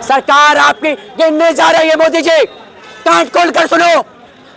सरकार आपकी गिरने जा रही है। मोदी जी, कान खोल कर सुनो,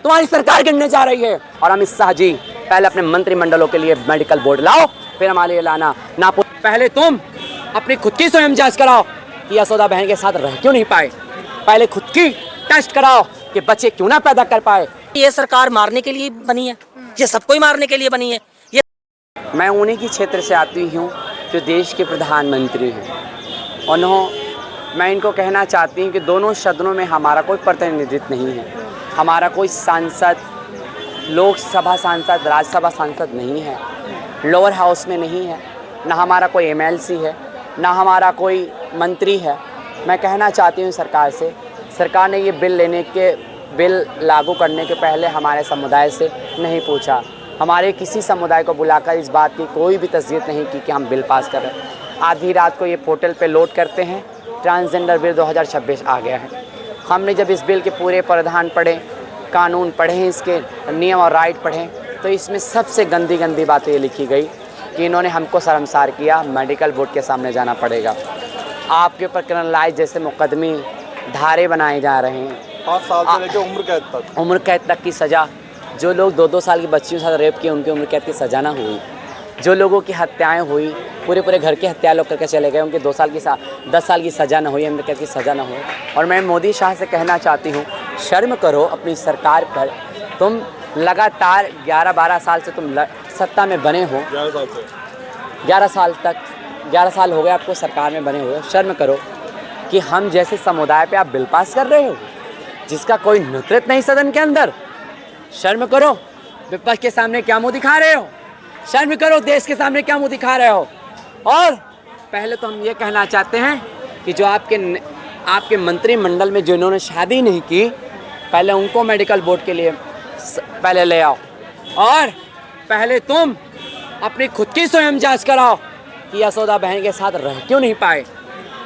तुम्हारी सरकार गिरने जा रही है। और अमित शाह जी, पहले अपने मंत्रिमंडलों के लिए मेडिकल बोर्ड लाओ, फिर हमारे लिए लाना ना। पहले तुम अपनी खुद की स्वयं जांच कराओ कि यशोदा बहन के साथ रह क्यों नहीं पाए। पहले खुद की टेस्ट कराओ कि बच्चे क्यों ना पैदा कर पाए। ये सरकार मारने के लिए बनी है, ये सबको ही मारने के लिए बनी है। ये मैं उन्हीं की क्षेत्र से आती हूँ जो देश के प्रधानमंत्री हैं। मैं इनको कहना चाहती हूँ कि दोनों सदनों में हमारा कोई प्रतिनिधित्व नहीं है। हमारा कोई सांसद, लोकसभा सांसद, राज्यसभा सांसद नहीं है, लोअर हाउस में नहीं है, ना हमारा कोई एमएलसी है, ना हमारा कोई मंत्री है। मैं कहना चाहती हूँ सरकार से, सरकार ने ये बिल लागू करने के पहले हमारे समुदाय से नहीं पूछा, हमारे किसी समुदाय को बुलाकर इस बात की कोई भी तस्दीक नहीं की कि हम बिल पास कर रहे हैं। आधी रात को ये पोर्टल पे लोड करते हैं, ट्रांसजेंडर बिल 2026 आ गया है। हमने जब इस बिल के पूरे प्रावधान पढ़े, कानून पढ़े, इसके नियम और राइट पढ़े, तो इसमें सबसे गंदी बात ये लिखी गई कि इन्होंने हमको शर्मसार किया, मेडिकल बोर्ड के सामने जाना पड़ेगा। आपके ऊपर क्रिमिनलाइज जैसे मुकदमे, धारे बनाए जा रहे हैं। 5 साल से लेकर उम्र कैद तक की सज़ा। जो लोग 2-2 साल की बच्चियों के साथ रेप किए, उनकी उम्र कैद की सज़ा ना हुई। जो लोगों की हत्याएं हुई, पूरे घर की हत्या लोग करके चले गए, उनके 10 साल की सज़ा ना हुई, उम्र कैद की सज़ा ना हुई। और मैं मोदी शाह से कहना चाहती हूँ, शर्म करो अपनी सरकार पर। तुम लगातार 11-12 साल से तुम सत्ता में बने हो, 11 साल हो गए आपको सरकार में बने हुए। शर्म करो कि हम जैसे समुदाय पे आप बिल पास कर रहे हो जिसका कोई नेतृत्व नहीं सदन के अंदर। शर्म करो, विपक्ष के सामने क्या मुंह दिखा रहे हो। शर्म करो, देश के सामने क्या मुंह दिखा रहे हो। और पहले तो हम ये कहना चाहते हैं कि जो आपके मंत्रिमंडल में जिन्होंने शादी नहीं की, पहले उनको मेडिकल बोर्ड के लिए पहले ले आओ। और पहले तुम अपनी खुद की स्वयं जांच कराओ कि यशोदा बहन के साथ रह क्यों नहीं पाए।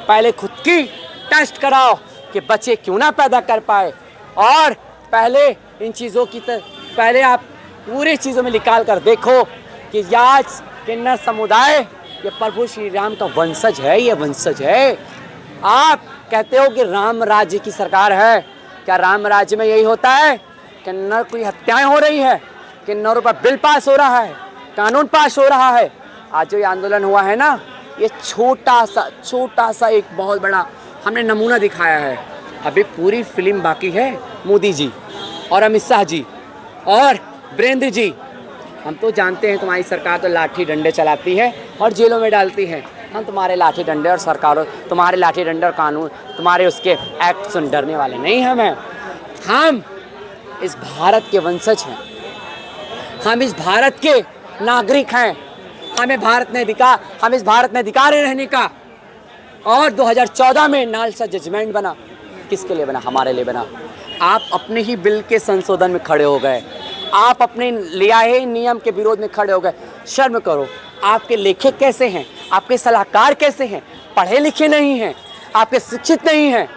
पहले खुद की टेस्ट कराओ कि बच्चे क्यों ना पैदा कर पाए। और पहले इन चीज़ों की पहले आप पूरी चीज़ों में निकाल कर देखो कि आज किन्नर समुदाय ये प्रभु श्री राम का वंशज है, ये वंशज है। आप कहते हो कि राम राज्य की सरकार है, क्या राम राज्य में यही होता है? किन्नर की हत्याएं हो रही है, किन्नरों पर बिल पास हो रहा है, कानून पास हो रहा है। आज जो ये आंदोलन हुआ है ना, ये छोटा सा एक बहुत बड़ा हमने नमूना दिखाया है। अभी पूरी फिल्म बाकी है। मोदी जी और अमित शाह जी और वीरेंद्र जी, हम तो जानते हैं तुम्हारी सरकार तो लाठी डंडे चलाती है और जेलों में डालती है। हम तुम्हारे लाठी डंडे और सरकारों, तुम्हारे लाठी डंडे और कानून, तुम्हारे उसके एक्ट से डरने वाले नहीं हैं। हम इस भारत के वंशज हैं, हम इस भारत के नागरिक हैं। हम इस भारत में अधिकार है रहने का। और 2014 में नालसा जजमेंट बना, किसके लिए बना? हमारे लिए बना। आप अपने ही बिल के संशोधन में खड़े हो गए, आप अपने लियाए नियम के विरोध में खड़े हो गए। शर्म करो। आपके लेखक कैसे हैं, आपके सलाहकार कैसे हैं? पढ़े लिखे नहीं हैं, आपके शिक्षित नहीं हैं।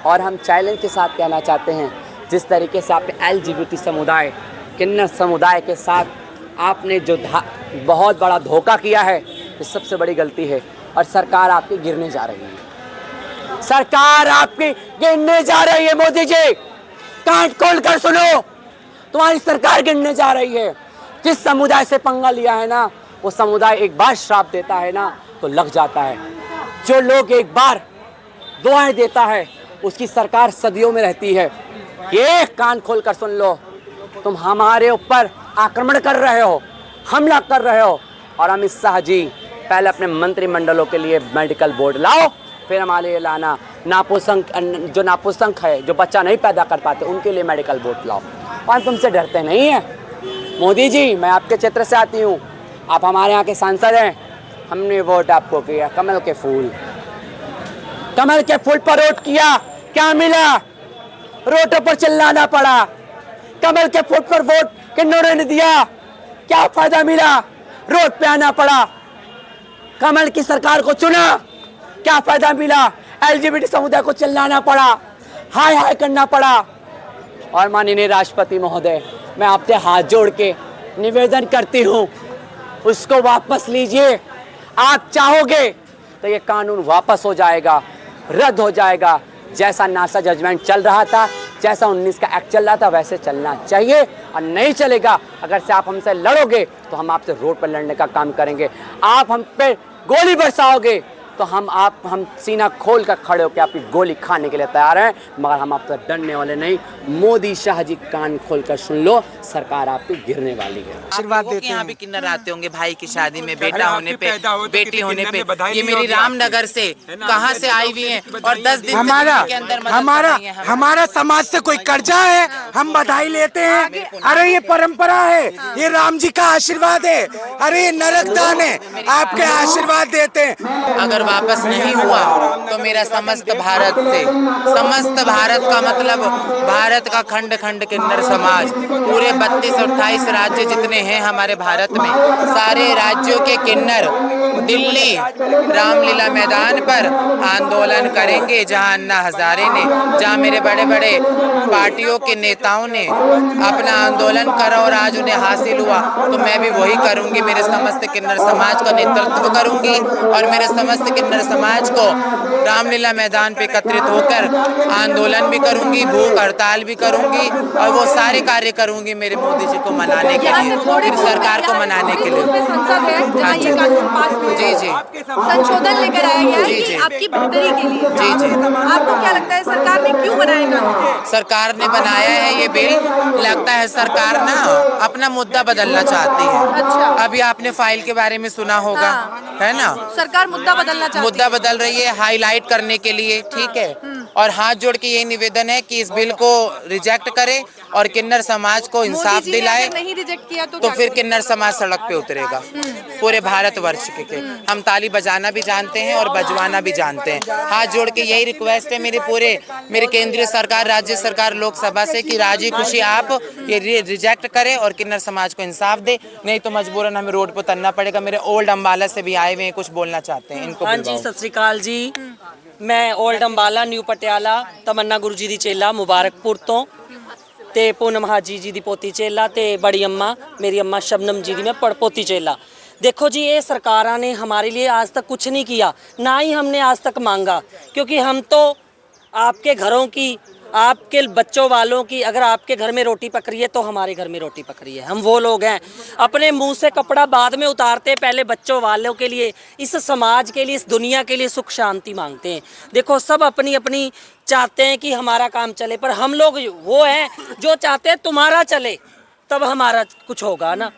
और हम चैलेंज के साथ कहना चाहते हैं, जिस तरीके से आपने LGBT समुदाय, किन्नर समुदाय के साथ आपने जो बहुत बड़ा धोखा किया है, ये सबसे बड़ी गलती है। और सरकार आपकी गिरने जा रही है, सरकार आपकी गिरने जा रही है। मोदी जी, कान खोल कर सुनो, तुम्हारी सरकार गिरने जा रही है। जिस समुदाय से पंगा लिया है ना, वो समुदाय एक बार श्राप देता है ना तो लग जाता है। जो लोग एक बार दुआएं देता है, उसकी सरकार सदियों में रहती है। ये कान खोल कर सुन लो, तुम हमारे ऊपर आक्रमण कर रहे हो, हमला कर रहे हो। और अमित शाह जी, पहले अपने मंत्रिमंडलों के लिए मेडिकल बोर्ड लाओ, फिर हमारे लिए लाना जो नापुंसक है, जो बच्चा नहीं पैदा कर पाते, उनके लिए मेडिकल बोर्ड लाओ। और तुमसे डरते नहीं हैं। मोदी जी, मैं आपके क्षेत्र से आती हूँ, आप हमारे यहाँ के सांसद हैं। हमने वोट आपको किया कमल के फूल पर वोट किया, क्या मिला? रोडों पर चिल्लाना पड़ा। कमल के फूल पर वोट किन्नरों ने दिया, क्या फायदा मिला? रोड पे आना पड़ा। कमल की सरकार को चुना, क्या फायदा मिला? LGBT समुदाय को चिल्लाना पड़ा, हाय हाय करना पड़ा। और माननीय राष्ट्रपति महोदय, मैं आपसे हाथ जोड़ के निवेदन करती हूँ, उसको वापस लीजिए। आप चाहोगे तो ये कानून वापस हो जाएगा, रद्द हो जाएगा। जैसा नासा जजमेंट चल रहा था, जैसा 19 का एक्ट चल रहा था, वैसे चलना चाहिए। और नहीं चलेगा, अगर से आप हमसे लड़ोगे तो हम आपसे रोड पर लड़ने का काम करेंगे। आप हम पे गोली बरसाओगे तो हम सीना खोल कर खड़े होकर आपकी गोली खाने के लिए तैयार हैं, मगर हम आपसे डरने वाले नहीं। मोदी शाह जी कान खोल कर सुन लो, सरकार आप पे गिरने वाली है। आशीर्वाद देते हैं। यहाँ भी किन्नर आते होंगे भाई की शादी में, बेटा होने पे, बेटी होने पे। ये मेरी रामनगर से कहाँ से आई हुई है और 10 दिन के अंदर हमारा समाज से कोई कर्जा है, हम बधाई लेते हैं। अरे ये परंपरा है, ये राम जी का आशीर्वाद है, अरे ये नरकदान है, आपके आशीर्वाद देते हैं। अगर वापस नहीं हुआ तो मेरा समस्त भारत से, समस्त भारत का मतलब भारत का खंड खंड किन्नर समाज, पूरे 32-28 राज्य जितने हैं हमारे भारत में, सारे राज्यों के किन्नर दिल्ली रामलीला मैदान पर आंदोलन करेंगे। जहां अन्ना हजारे ने, जहां मेरे बड़े बड़े पार्टियों के नेताओं ने अपना आंदोलन करा और आज उन्हें हासिल हुआ, तो मैं भी वही करूंगी। मेरे समस्त किन्नर समाज का नेतृत्व करूंगी और मेरे समस्त किन्नर समाज को रामलीला मैदान पे एकत्रित होकर आंदोलन भी करूंगी, भूख हड़ताल भी करूंगी और वो सारे कार्य करूंगी मेरे मोदी जी को मनाने के लिए, फिर सरकार को मनाने के लिए। जी जी, संशोधन लेकर आया गया है कि आपकी बेहतरी के लिए। जी जी, आपको क्या लगता है सरकार ने क्यों बनाया कानून? सरकार ने बनाया है ये बिल, लगता है सरकार ना अपना मुद्दा बदलना चाहती है। अच्छा। अभी आपने फाइल के बारे में सुना होगा, है ना? सरकार मुद्दा बदलना चाहती है। मुद्दा बदल रही है हाईलाइट करने के लिए, ठीक है। और हाथ जोड़ के यही निवेदन है कि इस बिल को रिजेक्ट करे और किन्नर समाज को इंसाफ दिलाए। नहीं रिजेक्ट किया तो फिर किन्नर समाज सड़क पे उतरेगा पूरे भारतवर्ष के। हम ताली बजाना भी जानते हैं और बजवाना भी जानते हैं। हाथ जोड़ के यही रिक्वेस्ट है मेरे केंद्रीय सरकार, राज्य सरकार, लोकसभा से कि राजी खुशी आप ये रिजेक्ट करें और किन्नर समाज को इंसाफ दे, नहीं तो मजबूरन हमें रोड पर उतरना पड़ेगा। मेरे ओल्ड अम्बाला से भी आए हुए हैं, कुछ बोलना चाहते हैं, इनको। हाँ जी, सत श्री अकाल जी। मैं ओल्ड अंबाला न्यू पटियाला तमन्ना गुरु जी दी चेला मुबारकपुर तो ते पूनम हाजी जी दी पोती चेला ते बड़ी अम्मा मेरी अम्मा शबनम जी दी मैं पड़पोती चेला। देखो जी, ये सरकारों ने हमारे लिए आज तक कुछ नहीं किया, ना ही हमने आज तक मांगा, क्योंकि हम तो आपके घरों की, आपके बच्चों वालों की, अगर आपके घर में रोटी पक रही है तो हमारे घर में रोटी पक रही है। हम वो लोग हैं, अपने मुंह से कपड़ा बाद में उतारते, पहले बच्चों वालों के लिए, इस समाज के लिए, इस दुनिया के लिए सुख शांति मांगते हैं। देखो, सब अपनी अपनी चाहते हैं कि हमारा काम चले, पर हम लोग वो हैं जो चाहते हैं तुम्हारा चले, तब हमारा कुछ होगा ना।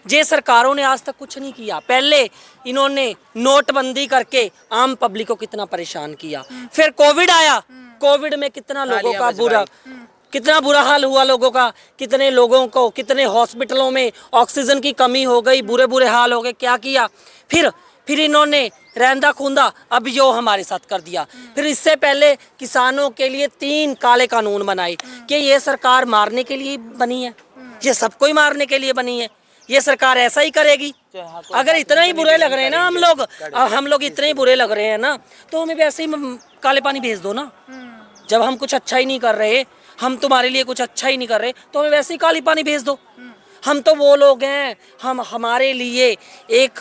ये सरकारों ने आज तक कुछ नहीं किया। पहले इन्होंने नोटबंदी करके आम पब्लिक को कितना परेशान किया, फिर कोविड आया, कोविड में कितना लोगों का कितना बुरा हाल हुआ लोगों का, कितने लोगों को, कितने हॉस्पिटलों में ऑक्सीजन की कमी हो गई, बुरे हाल हो गए। क्या किया फिर इन्होंने रहंदा खूंदा अब जो हमारे साथ कर दिया। फिर इससे पहले किसानों के लिए 3 काले कानून बनाए कि ये सरकार मारने के लिए बनी है, ये सबको ही मारने के लिए बनी है, ये सरकार ऐसा ही करेगी। अगर इतना ही बुरे लग रहे हैं ना हम लोग इतने ही बुरे लग रहे हैं ना, तो हमें वैसे ही काले पानी भेज दो ना। जब हम कुछ अच्छा ही नहीं कर रहे, हम तुम्हारे लिए कुछ अच्छा ही नहीं कर रहे, तो हमें वैसे ही काली पानी भेज दो। हम तो वो लोग हैं, हमारे लिए एक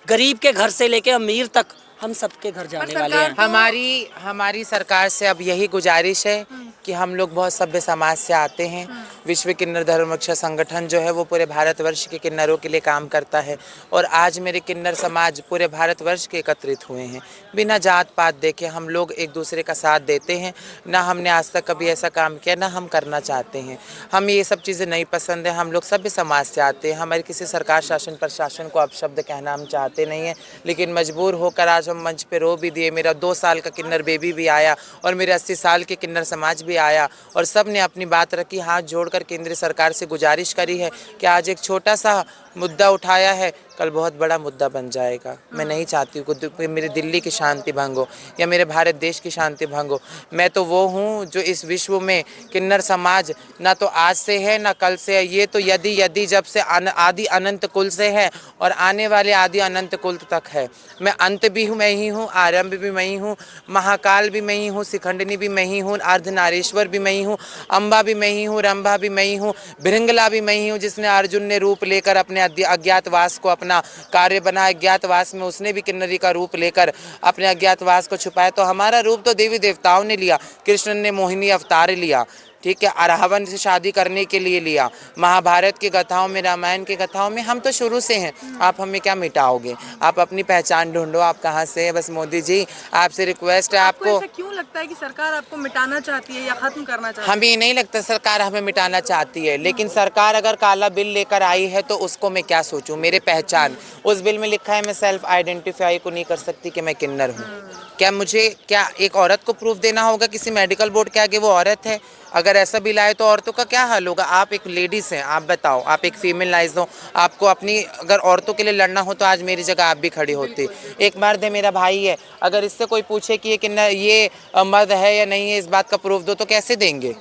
गरीब के घर से लेके अमीर तक हम सबके घर जाने वाले हैं। हमारी सरकार से अब यही गुजारिश है कि हम लोग बहुत सभ्य समाज से आते हैं। विश्व किन्नर धर्म रक्षा संगठन जो है वो पूरे भारतवर्ष के किन्नरों के लिए काम करता है और आज मेरे किन्नर समाज पूरे भारतवर्ष के एकत्रित हुए हैं। बिना जात पात देखे हम लोग एक दूसरे का साथ देते हैं। ना हमने आज तक कभी ऐसा काम किया, ना हम करना चाहते हैं। हम ये सब चीज़ें नहीं पसंद है। हम लोग सभ्य समाज से आते हैं। हमारे किसी सरकार शासन प्रशासन को अपशब्द कहना हम चाहते नहीं हैं, लेकिन मजबूर होकर आज हम मंच पे रो भी दिए। मेरा 2 साल का किन्नर बेबी भी आया और मेरे 80 साल के किन्नर समाज भी आया और सब ने अपनी बात रखी। हाथ जोड़कर केंद्र सरकार से गुजारिश करी है कि आज एक छोटा सा मुद्दा उठाया है, कल बहुत बड़ा मुद्दा बन जाएगा। मैं नहीं चाहती हूँ कि मेरी दिल्ली की शांति भंग हो या मेरे भारत देश की शांति भंग हो। मैं तो वो हूँ जो इस विश्व में किन्नर समाज ना तो आज से है ना कल से है। ये तो यदि जब से आदि अनंत कुल से है और आने वाले आदि अनंत कुल तक है। मैं अंत भी हूँ, मैं ही हूँ, आरंभ भी मैं ही हूँ, महाकाल भी मैं ही हूँ, शिखंडिनी भी मैं ही हूँ, अर्धनारीश्वर भी मैं ही हूँ, अम्बा भी मैं ही हूँ, रंभा भी मैं ही हूँ, भृंगला भी मैं ही हूँ, जिसने अर्जुन ने रूप लेकर अपने अज्ञातवास को अपना कार्य बना, अज्ञातवास में उसने भी किन्नरी का रूप लेकर अपने अज्ञातवास को छुपाया। तो हमारा रूप तो देवी देवताओं ने लिया, कृष्ण ने मोहिनी अवतार लिया, ठीक है, रावण से शादी करने के लिए लिया। महाभारत की कथाओं में, रामायण की कथाओं में हम तो शुरू से हैं। आप हमें क्या मिटाओगे? आप अपनी पहचान ढूंढो, आप कहाँ से हैं। बस मोदी जी आपसे रिक्वेस्ट है, आपको ऐसा क्यों लगता है कि सरकार आपको मिटाना चाहती है या खत्म करना चाहती है? हमें ये नहीं लगता सरकार हमें मिटाना चाहती है, लेकिन सरकार अगर काला बिल लेकर आई है तो उसको मैं क्या सोचूं। मेरे पहचान उस बिल में लिखा है, मैं सेल्फ आइडेंटिफाई को नहीं कर सकती कि मैं किन्नर हूँ। क्या मुझे एक औरत को प्रूफ देना होगा किसी मेडिकल बोर्ड के आगे वो औरत है? अगर ऐसा बिल आए तो औरतों का क्या हाल होगा? आप एक लेडीज़ हैं, आप बताओ, आप एक फीमेलाइज हो, आपको अपनी अगर औरतों के लिए लड़ना हो तो आज मेरी जगह आप भी खड़ी होती। एक मर्द है, मेरा भाई है, अगर इससे कोई पूछे कि ये किन्नर, ये मर्द है या नहीं है, इस बात का प्रूफ दो, तो कैसे देंगे?